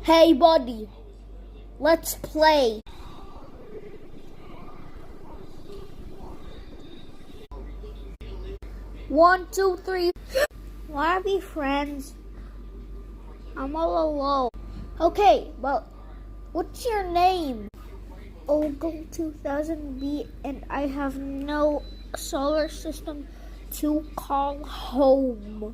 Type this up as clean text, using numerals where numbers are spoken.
Hey buddy, let's play. 1, 2, 3. Wanna be friends? I'm all alone. Okay, but what's your name? Ogle 2000B, and I have no solar system to call home.